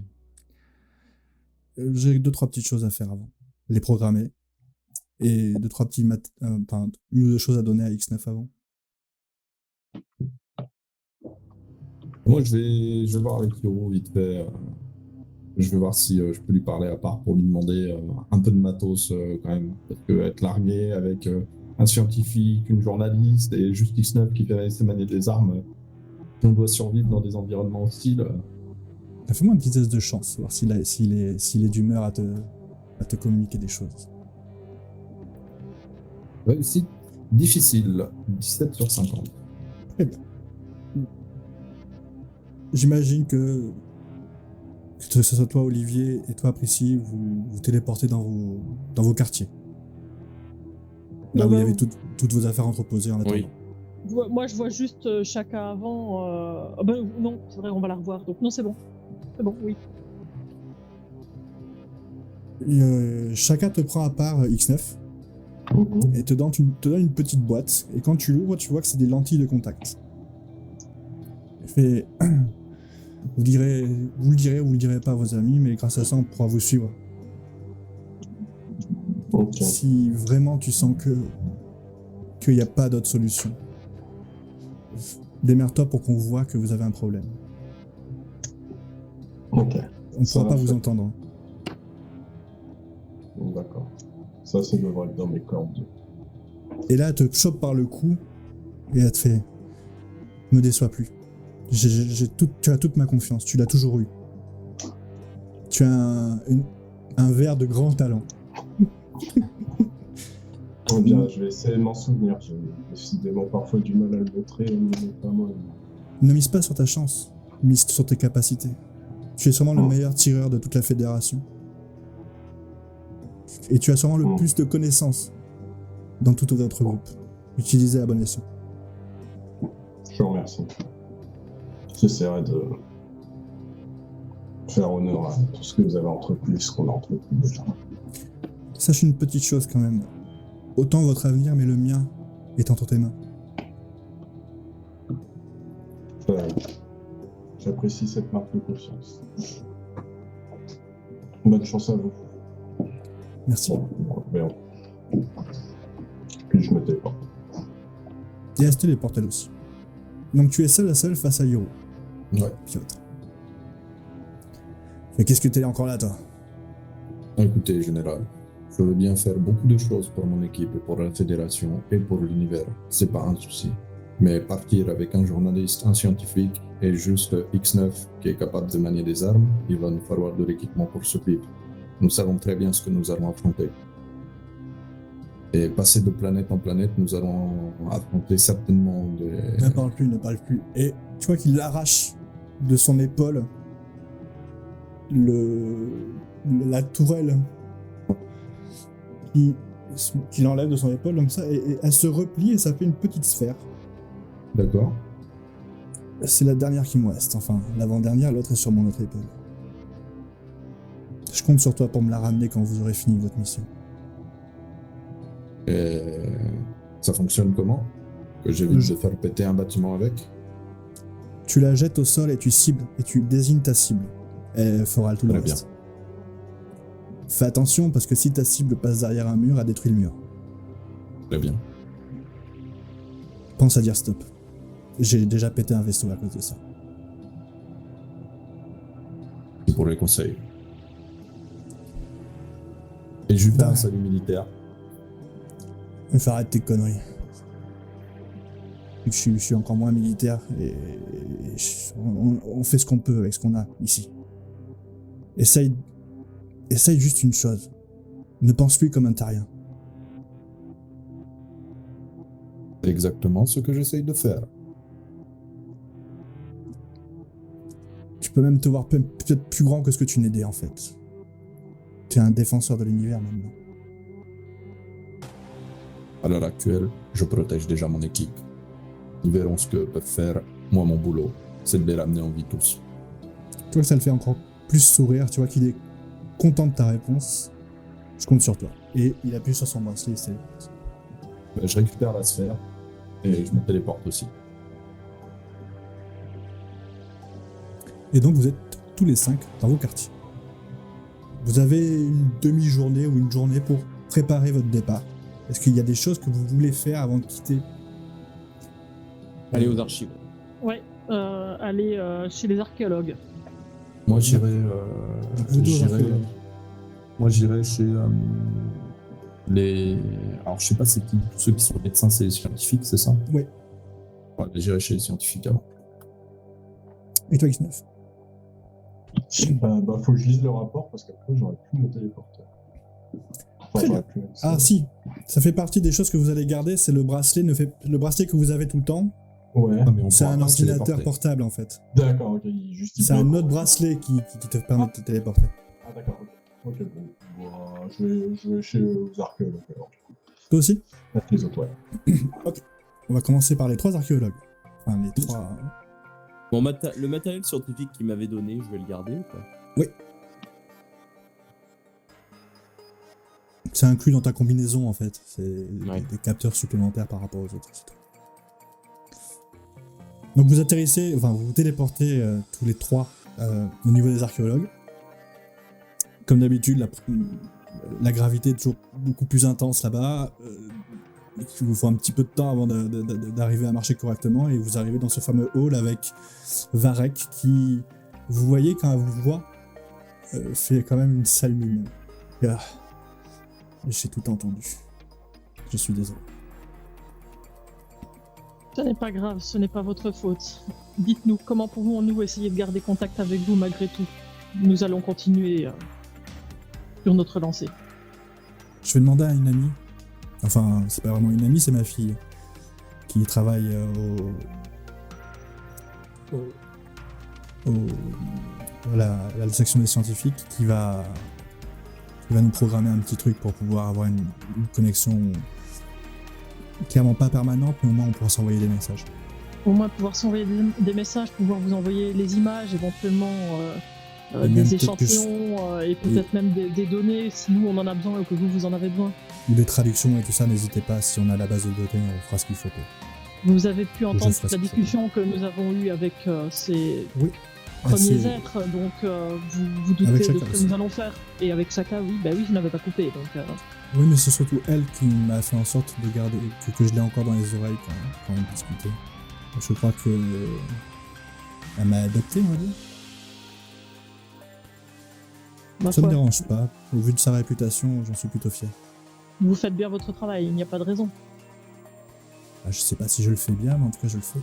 J'ai 2-3 petites choses à faire avant. Les programmer. Et 2-3 petits une ou deux choses à donner à X9 avant. Moi, je vais voir avec Yoro vite fait. Je vais voir si je peux lui parler à part pour lui demander un peu de matos quand même. Parce que être largué avec un scientifique, une journaliste et juste X9 qui fait essayer de manier des armes, si on doit survivre dans des environnements hostiles. Fais-moi un petit test de chance, voir s'il est d'humeur à te communiquer des choses. Réussite difficile, 17 sur 50. Très bien. J'imagine que ce soit toi, Olivier, et toi, Prissy, vous téléportez dans vos quartiers. Là où il y avait toutes vos affaires entreposées en attendant. Oui. Moi, je vois juste Chaka avant. Non, c'est vrai, on va la revoir. Donc, non, c'est bon. C'est bon, oui. Chaka te prend à part X9 et te donne une petite boîte. Et quand tu l'ouvres, tu vois que c'est des lentilles de contact. Il fait... Vous le direz pas à vos amis, mais grâce à ça, on pourra vous suivre. Ok. Si vraiment tu sens qu'il n'y a pas d'autre solution, démerde-toi pour qu'on voit que vous avez un problème. Ok. On ne Ça pourra pas va, vous fait. entendre. D'accord. Ça devrait être dans mes cordes. Et là, elle te chope par le cou et elle te fait « Me déçois plus. Tu as toute ma confiance, tu l'as toujours eu. Tu as un verre de grand talent. » Eh bien, je vais essayer de m'en souvenir. J'ai décidément parfois du mal à le montrer, mais pas moi. Ne mise pas sur ta chance, mise sur tes capacités. Tu es sûrement le meilleur tireur de toute la fédération. Et tu as sûrement le plus de connaissances dans tout votre groupe. Utilisez à bon escient. Je vous remercie. J'essaierai de faire honneur à tout ce que vous avez entrepris, ce qu'on a entrepris déjà. Sache une petite chose quand même. Autant votre avenir, mais le mien est entre tes mains. J'apprécie cette marque de confiance. Bonne chance à vous. Merci. Bon, puis je me téléporte. Et elle se téléporte elle aussi. Donc tu es seul à seul face à Yoro. Ouais. Piotr. Mais qu'est-ce que t'es encore là, toi? Écoutez, général, je veux bien faire beaucoup de choses pour mon équipe et pour la fédération et pour l'univers. C'est pas un souci. Mais partir avec un journaliste, un scientifique et juste X9 qui est capable de manier des armes, il va nous falloir de l'équipement pour ce vivre. Nous savons très bien ce que nous allons affronter. Et passer de planète en planète, nous allons affronter certainement des... Ne parle plus. Et tu vois qu'il arrache de son épaule la tourelle qu'il enlève de son épaule comme ça, et elle se replie et ça fait une petite sphère. D'accord. C'est la dernière qui me reste, enfin l'avant-dernière, l'autre est sur mon autre épaule. Je compte sur toi pour me la ramener quand vous aurez fini votre mission. Et ça fonctionne comment? Que j'évite de faire péter un bâtiment avec? Tu la jettes au sol et tu cibles, et tu désignes ta cible. Elle fera tout le Très reste. Fais attention parce que si ta cible passe derrière un mur, elle détruit le mur. Très bien. Pense à dire stop. J'ai déjà pété un vaisseau à cause de ça. C'est pour les conseils. Et je lui fais un salut militaire. Mais arrête tes conneries. Je suis encore moins militaire et on fait ce qu'on peut avec ce qu'on a ici. Essaye juste une chose. Ne pense plus comme un tarien. C'est exactement ce que j'essaye de faire. Tu peux même te voir peut-être plus grand que ce que tu n'étais en fait. Tu es un défenseur de l'univers maintenant. À l'heure actuelle, je protège déjà mon équipe. Ils verront ce que peuvent faire. Moi, mon boulot, c'est de les ramener en vie tous. Tu vois que ça le fait encore plus sourire, tu vois qu'il est content de ta réponse. Je compte sur toi. Et il appuie sur son bracelet, c'est... Je récupère la sphère et je me téléporte aussi. Et donc vous êtes tous les 5 dans vos quartiers. Vous avez une demi-journée ou une journée pour préparer votre départ. Est-ce qu'il y a des choses que vous voulez faire avant de quitter? Aller aux archives. Ouais, aller chez les archéologues. Moi, j'irai chez les... Alors, je sais pas c'est qui, tous ceux qui sont médecins, c'est les scientifiques, c'est ça? Ouais. Ouais, j'irai chez les scientifiques avant. Et toi, X9? Faut que je lise le rapport parce qu'après j'aurais plus mon téléporteur. Très bien. j'aurais plus accès. Ah si, ça fait partie des choses que vous allez garder, c'est le bracelet, le bracelet que vous avez tout le temps. Ouais. Non, mais on C'est pourra un pas se ordinateur téléporter. portable en fait. D'accord, ok. C'est un autre bracelet qui te permet de te téléporter. Ah d'accord, ok. Ok, bon. Je vais chez les archéologues alors. Toi aussi? Avec les autres, ouais. On va commencer par les 3 archéologues. Enfin, les 3... Bon, le matériel scientifique qu'il m'avait donné, je vais le garder ou pas? Oui. C'est inclus dans ta combinaison en fait. C'est des capteurs supplémentaires par rapport aux autres. Donc vous atterrissez, enfin vous vous téléportez tous les 3 au niveau des archéologues. Comme d'habitude, la gravité est toujours beaucoup plus intense là-bas. Il vous faut un petit peu de temps avant d'arriver à marcher correctement et vous arrivez dans ce fameux hall avec Varek qui, vous voyez quand elle vous voit, fait quand même une sale mine. J'ai tout entendu. Je suis désolé. Ce n'est pas grave, ce n'est pas votre faute. Dites-nous, comment pouvons-nous essayer de garder contact avec vous malgré tout? Nous allons continuer sur notre lancée. Je vais demander à une amie, enfin c'est pas vraiment une amie, c'est ma fille, qui travaille à la section des scientifiques, qui va nous programmer un petit truc pour pouvoir avoir une connexion clairement pas permanente, mais au moins on pourra s'envoyer des messages. Au moins pouvoir s'envoyer des messages, pouvoir vous envoyer les images, éventuellement Et même des peut-être que échantillons et peut-être même des données si nous on en a besoin ou que vous en avez besoin. Ou des traductions et tout ça, n'hésitez pas, si on a la base de données, on fera ce qu'il faut. Vous avez pu entendre ferai toute la ce qu'il faut. discussion que nous avons eue avec ces Oui. premiers êtres, donc vous doutez Avec de Shaka ce que aussi. nous allons faire. Et avec Shaka, oui, bah oui, je n'avais pas coupé, donc... Oui, mais c'est surtout elle qui m'a fait en sorte de garder, que je l'ai encore dans les oreilles quand on discutait. Je crois que elle m'a adopté, on va dire. ma Ça me foi, dérange pas. Au vu de sa réputation, j'en suis plutôt fier. vous faites bien votre travail, il n'y a pas de raison. Je sais pas si je le fais bien, mais en tout cas, je le fais.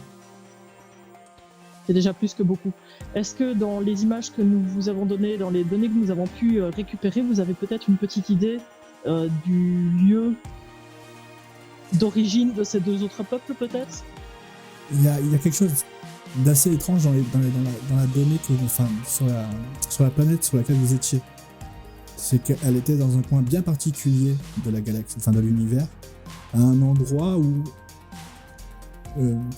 C'est déjà plus que beaucoup. Est-ce que dans les images que nous vous avons données, dans les données que nous avons pu récupérer, vous avez peut-être une petite idée du lieu d'origine de ces 2 autres peuples, peut-être? Il y a quelque chose d'assez étrange dans la donnée enfin, sur la planète sur laquelle vous étiez. C'est qu'elle était dans un coin bien particulier de la galaxie, enfin de l'univers, à un endroit où,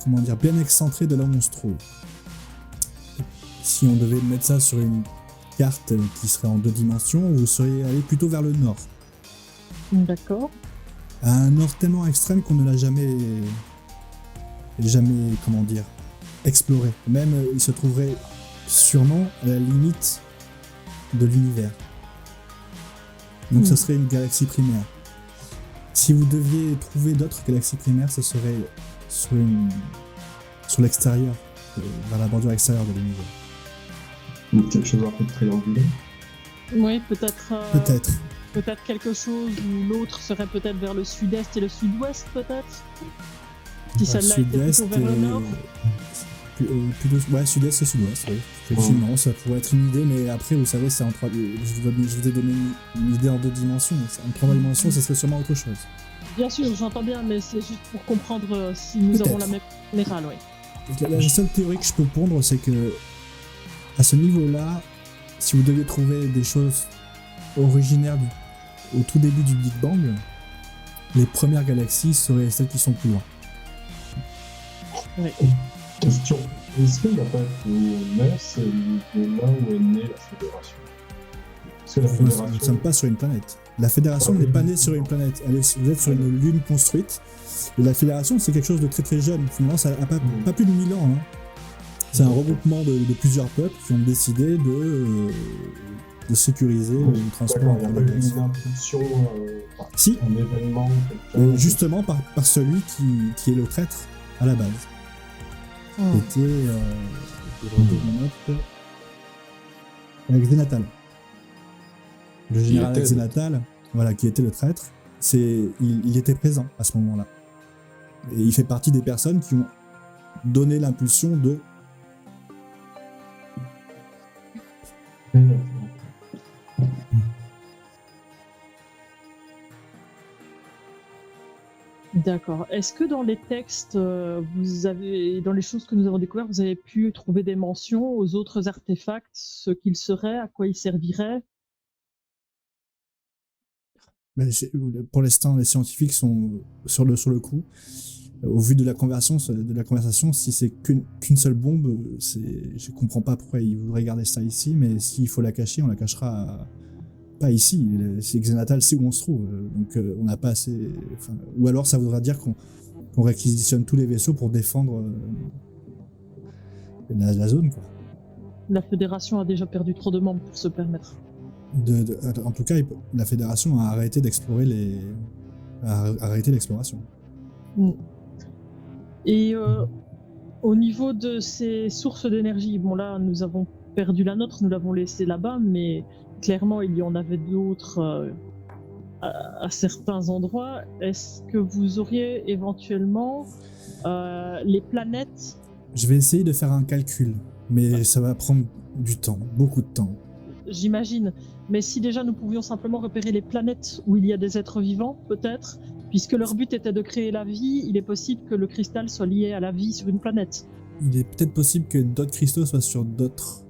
comment dire, bien excentré de là où on se trouve. Si on devait mettre ça sur une carte qui serait en 2 dimensions, vous seriez allé plutôt vers le nord. D'accord. À un nord tellement extrême qu'on ne l'a jamais, comment dire, exploré. Même, il se trouverait sûrement à la limite de l'univers. Donc ça serait une galaxie primaire. Si vous deviez trouver d'autres galaxies primaires, ce serait sur l'extérieur, vers la bordure extérieure de l'univers. Quelque chose un peu triangulaire. Oui, peut-être... Peut-être. Peut-être quelque chose où l'autre serait peut-être vers le sud-est et le sud-ouest, peut-être? Si celle-là était Sud-est plutôt vers le nord? plutôt, ouais, sud-est et sud-ouest, oui. Effectivement, ça pourrait être une idée, mais après, vous savez, c'est en 3 je vous ai donné une idée en 2 dimensions. En 3 dimensions, ça serait sûrement autre chose. Bien sûr, j'entends bien, mais c'est juste pour comprendre si nous avons la même générale, oui. La seule théorie que je peux pondre, c'est que à ce niveau-là, si vous deviez trouver des choses originaires au tout début du Big Bang, les premières galaxies seraient celles qui sont plus loin. Question. Est-ce qu'il n'y a pas de messe de là où est née la Fédération? Parce que la Nous ne Fédération... sommes pas sur une planète. La Fédération n'est pas née sur une planète. Vous êtes sur une lune construite. Et la Fédération, c'est quelque chose de très très jeune. Finalement, ça n'a pas plus de 1000 ans. Hein. C'est un regroupement de plusieurs peuples qui ont décidé de sécuriser le transport D'accord, il n'y a entre pas les eu galaxies. une impulsion, Si, un événement, quelqu'un... justement par celui qui est le traître à la base. C'était Xénatal. Le général était- Xénatal, voilà, qui était le traître, il était présent à ce moment-là. Et il fait partie des personnes qui ont donné l'impulsion de... D'accord. Est-ce que dans les textes, dans les choses que nous avons découvertes, vous avez pu trouver des mentions aux autres artefacts, ce qu'ils seraient, à quoi ils serviraient? Mais pour l'instant, les scientifiques sont sur le coup. Au vu de la conversation, si c'est qu'une seule bombe, je comprends pas pourquoi ils voudraient garder ça ici, mais s'il faut la cacher, on la cachera pas ici. C'est Xénatal, c'est où on se trouve. Donc on n'a pas assez... ou alors ça voudra dire qu'on réquisitionne tous les vaisseaux pour défendre la zone, quoi. La Fédération a déjà perdu trop de membres pour se permettre. En tout cas, la Fédération a arrêté d'explorer a arrêté l'exploration. Et au niveau de ces sources d'énergie, bon là, nous avons perdu la nôtre, nous l'avons laissée là-bas, mais clairement, il y en avait d'autres à certains endroits. Est-ce que vous auriez éventuellement les planètes? Je vais essayer de faire un calcul, mais ça va prendre du temps, beaucoup de temps. J'imagine. Mais si déjà nous pouvions simplement repérer les planètes où il y a des êtres vivants, peut-être, puisque leur but était de créer la vie, il est possible que le cristal soit lié à la vie sur une planète. Il est peut-être possible que d'autres cristaux soient sur d'autres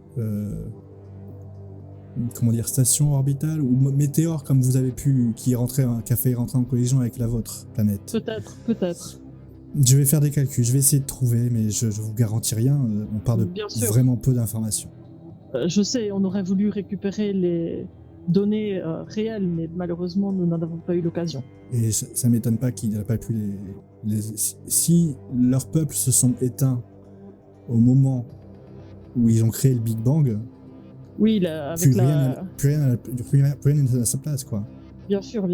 stations orbitales ou météores, comme vous avez pu, qui a fait rentrer en collision avec la vôtre planète. Peut-être. Je vais faire des calculs, je vais essayer de trouver, mais je vous garantis rien. On part de Bien sûr. vraiment peu d'informations. Je sais, on aurait voulu récupérer les données réelles, mais malheureusement, nous n'en avons pas eu l'occasion. Et ça m'étonne pas qu'il n'ait pas pu si leurs peuples se sont éteints au moment où ils ont créé le Big Bang, Oui, avec plus rien n'est à sa place, quoi. Bien sûr,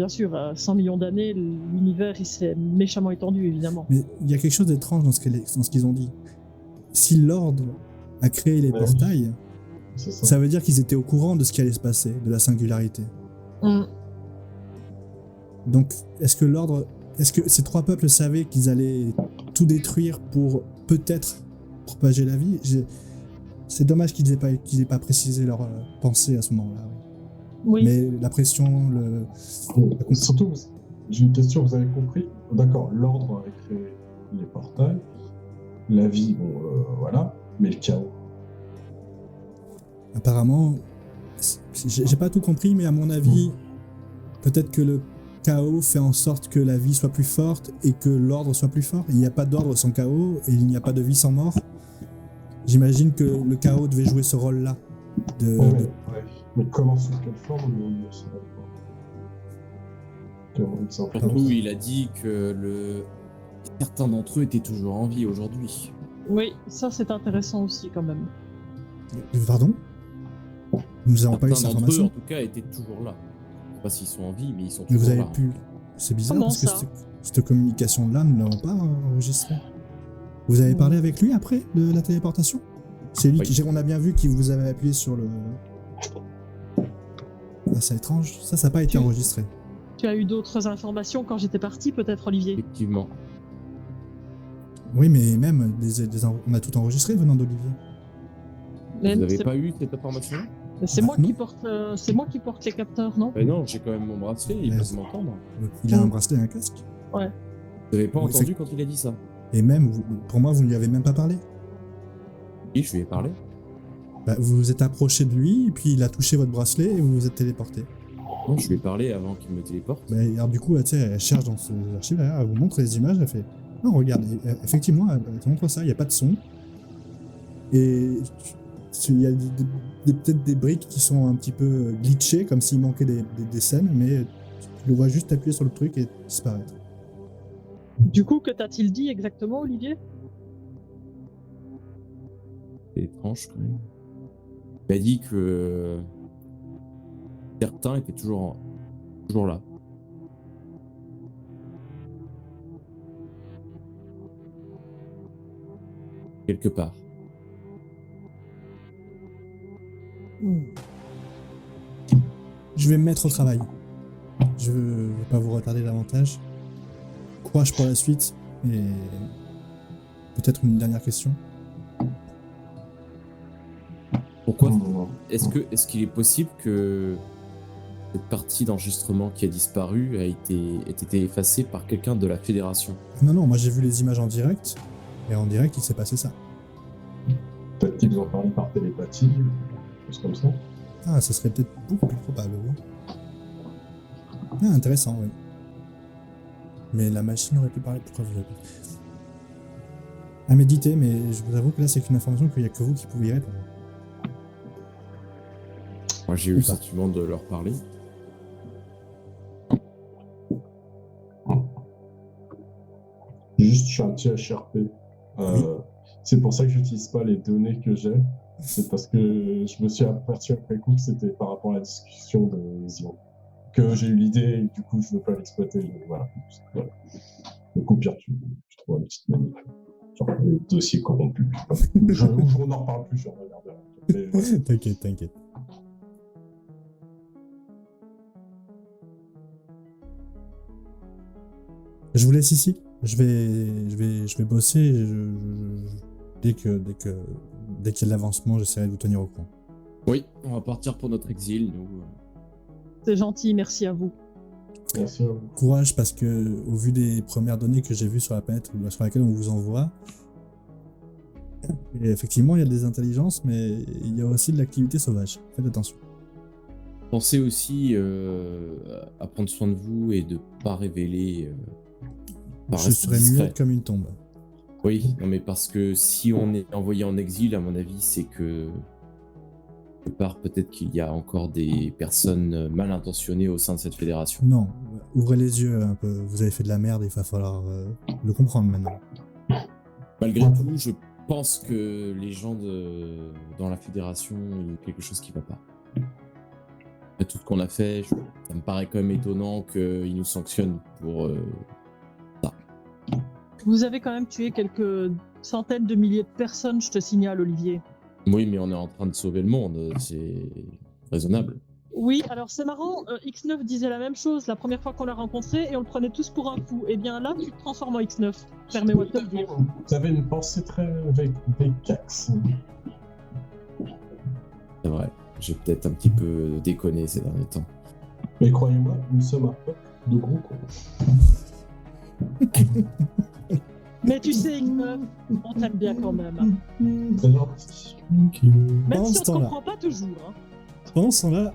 100 millions d'années, l'univers il s'est méchamment étendu, évidemment. Mais il y a quelque chose d'étrange dans ce qu'ils ont dit. Si l'ordre a créé les portails, C'est ça. ça veut dire qu'ils étaient au courant de ce qui allait se passer, de la singularité. Donc, est-ce que ces trois peuples savaient qu'ils allaient tout détruire pour peut-être propager la vie? C'est dommage qu'ils aient pas précisé leur pensée à ce moment-là. Oui. Mais la pression, Surtout, j'ai une question, vous avez compris? D'accord, l'ordre a créé les portails, la vie, voilà, mais le chaos. apparemment, j'ai pas tout compris, mais à mon avis, peut-être que le chaos fait en sorte que la vie soit plus forte et que l'ordre soit plus fort. Il n'y a pas d'ordre sans chaos et il n'y a pas de vie sans mort. J'imagine que le chaos devait jouer ce rôle-là. Ouais. Mais comment, sous quelle forme, on ne sait pas. Surtout, il a dit que certains d'entre eux étaient toujours en vie aujourd'hui. Oui, ça c'est intéressant aussi quand même. Pardon? Nous n'avons pas eu cette Certains d'entre eux, en information. tout cas, étaient toujours là. Je sais pas s'ils sont en vie, mais ils sont Mais toujours vous avez là. pu... C'est bizarre Comment parce que ça cette communication-là, nous ne l'avons pas enregistrée. Vous avez parlé avec lui après de la téléportation? C'est lui on a bien vu qu'il vous avait appuyé sur le... Ah, c'est étrange. Ça n'a pas été enregistré. Tu as eu d'autres informations quand j'étais parti, peut-être, Olivier? Effectivement. Oui, mais même, on a tout enregistré venant d'Olivier. Vous n'avez pas eu cette information? C'est moi qui porte les capteurs, non? Non, j'ai quand même mon bracelet, il peut m'entendre. Il a un bracelet et un casque. Ouais. Vous n'avez pas entendu quand il a dit ça? Et même, pour moi, vous ne lui avez même pas parlé. Oui, je lui ai parlé. Bah, vous vous êtes approché de lui, et puis il a touché votre bracelet et vous vous êtes téléporté. Non, je lui ai parlé avant qu'il me téléporte. Bah, alors du coup, tu sais, elle cherche dans ce archive, elle vous montre les images, elle fait « Non, regarde, effectivement, elle te montre ça, il n'y a pas de son. Et il y a peut-être des briques qui sont un petit peu glitchées, comme s'il manquait des scènes, mais tu le vois juste appuyer sur le truc et disparaître. » Du coup, que t'a-t-il dit exactement, Olivier? C'est étrange quand même. Il m'a dit que certains étaient toujours là. Quelque part. Je vais me mettre au travail. Je veux pas vous retarder davantage. Courage pour la suite, et peut-être une dernière question. Pourquoi est-ce qu'il est possible que cette partie d'enregistrement qui a disparu ait été effacée par quelqu'un de la Fédération? Non, moi j'ai vu les images en direct, et en direct il s'est passé ça. Peut-être qu'ils ont parlé par télépathie, ou chose comme ça. Ah, ça serait peut-être beaucoup plus probable, oui. Ah, intéressant, oui. Mais la machine aurait pu parler, pourquoi vous avez... À méditer, mais je vous avoue que là c'est une information qu'il n'y a que vous qui pouvez y répondre. Moi j'ai eu le sentiment de leur parler. Juste, je suis un petit HRP. C'est pour ça que j'utilise pas les données que j'ai. C'est parce que je me suis aperçu après coup que c'était par rapport à la discussion de Zion. Que j'ai eu l'idée et du coup je veux pas l'exploiter. Donc voilà. Donc au pire, tu trouves une petite manip. Genre le dossier corrompu. On n'en reparle plus, je regarde. T'inquiète. Je vous laisse ici. Je vais bosser. Dès qu'il y a de l'avancement, j'essaierai de vous tenir au courant. Oui, on va partir pour notre exil, nous. C'est gentil, merci à vous. Merci à vous. Courage, parce que au vu des premières données que j'ai vues sur la planète sur laquelle on vous envoie, et effectivement il y a des intelligences, mais il y a aussi de l'activité sauvage. Faites attention. Pensez aussi à prendre soin de vous et de pas révéler. Je serai muette comme une tombe. Oui, non mais parce que si on est envoyé en exil, à mon avis, c'est que quelque part peut-être qu'il y a encore des personnes mal intentionnées au sein de cette fédération. Non, ouvrez les yeux un peu. Vous avez fait de la merde, il va falloir le comprendre maintenant. Malgré tout, je pense que les gens dans la fédération, il y a quelque chose qui va pas. Après tout ce qu'on a fait, ça me paraît quand même étonnant qu'ils nous sanctionnent pour ça. Vous avez quand même tué quelques centaines de milliers de personnes, je te signale, Olivier. Oui, mais on est en train de sauver le monde, c'est raisonnable. Oui, alors c'est marrant, X9 disait la même chose la première fois qu'on l'a rencontré et on le prenait tous pour un fou. Et bien là, tu te transformes en X9, permets-moi de te le dire. Vous avez une pensée très Vecax. C'est vrai, j'ai peut-être un petit peu déconné ces derniers temps. Mais croyez-moi, nous sommes un peuple de gros cons. Mais tu sais, X9, on t'aime bien quand même. C'est gentil. Même Pendant si ce on te temps-là. comprend pas toujours. Hein. Pendant ce temps-là,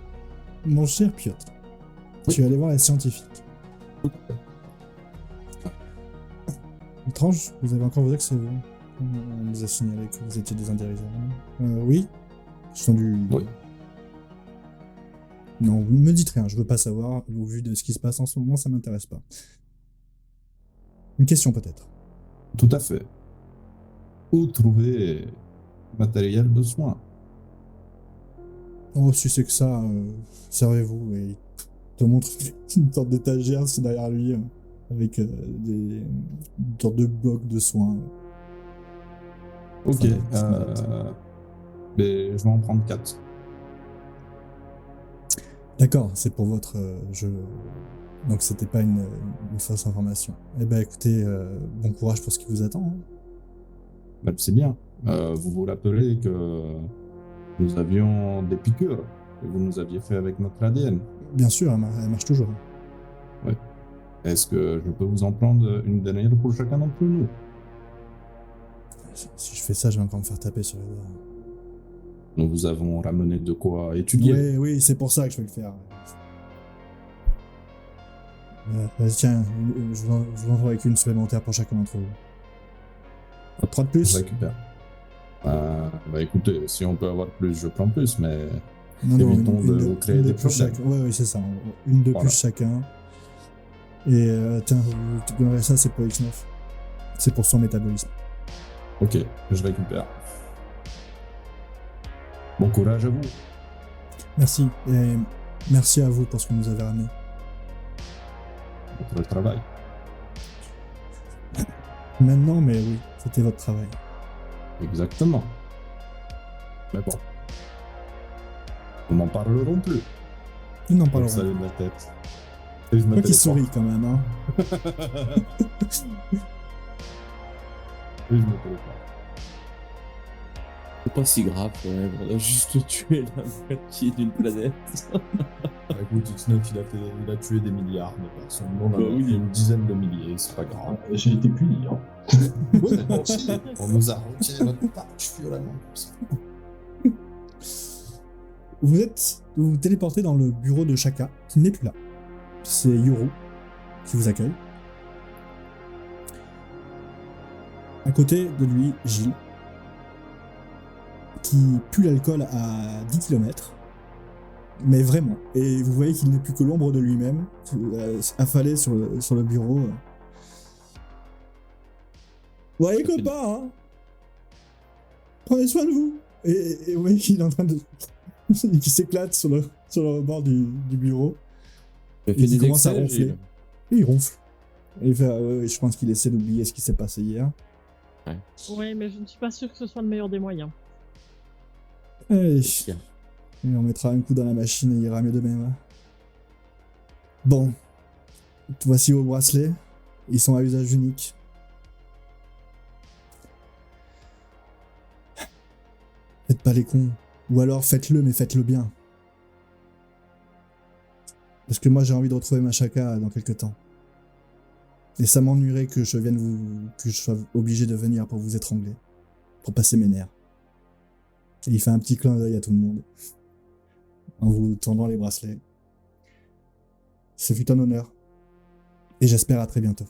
mon cher Piotr, tu vas aller voir les scientifiques. Étrange, vous avez encore vos accès, vous. On nous a signalé que vous étiez des indirigeants. Oui. Ils sont du... Oui. Non, vous ne me dites rien, je veux pas savoir. Au vu de ce qui se passe en ce moment, ça m'intéresse pas. Une question peut-être. Tout à fait. Où trouver matériel de soins? Oh, si c'est que ça, servez-vous. Et il te montre une sorte d'étagère, c'est derrière lui, avec une sorte de blocs de soins. Ok. Mais je vais en prendre 4. D'accord, c'est pour votre jeu. Donc c'était pas une fausse information. Eh ben écoutez, bon courage pour ce qui vous attend. Hein. Bah, c'est bien. Vous vous rappelez que nous avions des piqûres que vous nous aviez fait avec notre ADN. Bien sûr, elle marche toujours. Ouais. Est-ce que je peux vous en prendre une dernière pour chacun d'entre nous? Si je fais ça, je vais encore me faire taper sur les doigts. Nous vous avons ramené de quoi étudier. Oui, c'est pour ça que je vais le faire. Tiens, je vous envoie avec une supplémentaire pour chacun d'entre vous. 3 de Je plus? récupère. Bah écoutez, si on peut avoir plus, je prends plus, mais Non, évitons de vous créer une de des plus problèmes. chacun. Oui, c'est ça. Une de Voilà. plus chacun. Et tiens, vous te donnerez ça, c'est pour X9. C'est pour son métabolisme. Ok, je récupère. Bon courage à vous. Merci. Et merci à vous pour ce que vous nous avez ramené. Votre travail. Maintenant, mais oui, c'était votre travail. Exactement. Mais bon. Nous n'en parlerons plus. Nous n'en Je parlerons. salue de la tête. Et je me Toi qui téléporte. souris quand même, hein. Et je me téléporte. C'est pas si grave, quand même. On a juste tué la moitié d'une planète. Bah, écoute, X9, il a tué des milliards de personnes. Nous, on a Bah oui. tué une dizaine de milliers, c'est pas grave. J'ai été puni. Hein. Oui, mais bon, aussi, on nous a retiré notre patch violemment comme ça. Vous vous téléportez dans le bureau de Shaka, qui n'est plus là. C'est Yuru qui vous accueille. À côté de lui, Gilles, qui pue l'alcool à 10 km. Mais vraiment. Et vous voyez qu'il n'est plus que l'ombre de lui-même, affalé sur le bureau. Ouais, copains, hein. Prenez soin de vous. Et vous voyez qu'il est en train de... qui s'éclate sur le bord du bureau. Il a Et fait il des commence à excès, ronfler. Gilles. Et il ronfle. Et il fait, ouais, je pense qu'il essaie d'oublier ce qui s'est passé hier. Ouais, mais je ne suis pas sûr que ce soit le meilleur des moyens. Allez. Bien. Et on mettra un coup dans la machine et il ira mieux demain. Ouais. Bon. Voici vos bracelets. Ils sont à usage unique. Faites pas les cons. Ou alors faites-le, mais faites-le bien. Parce que moi j'ai envie de retrouver ma Shaka dans quelques temps. Et ça m'ennuierait que que je sois obligé de venir pour vous étrangler. Pour passer mes nerfs. Et il fait un petit clin d'œil à tout le monde. En vous tendant les bracelets. Ce fut un honneur. Et j'espère à très bientôt.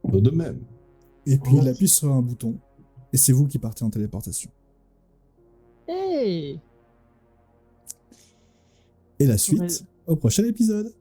De même. Et puis il appuie sur un bouton. Et c'est vous qui partez en téléportation. Hey! Et la suite au prochain épisode.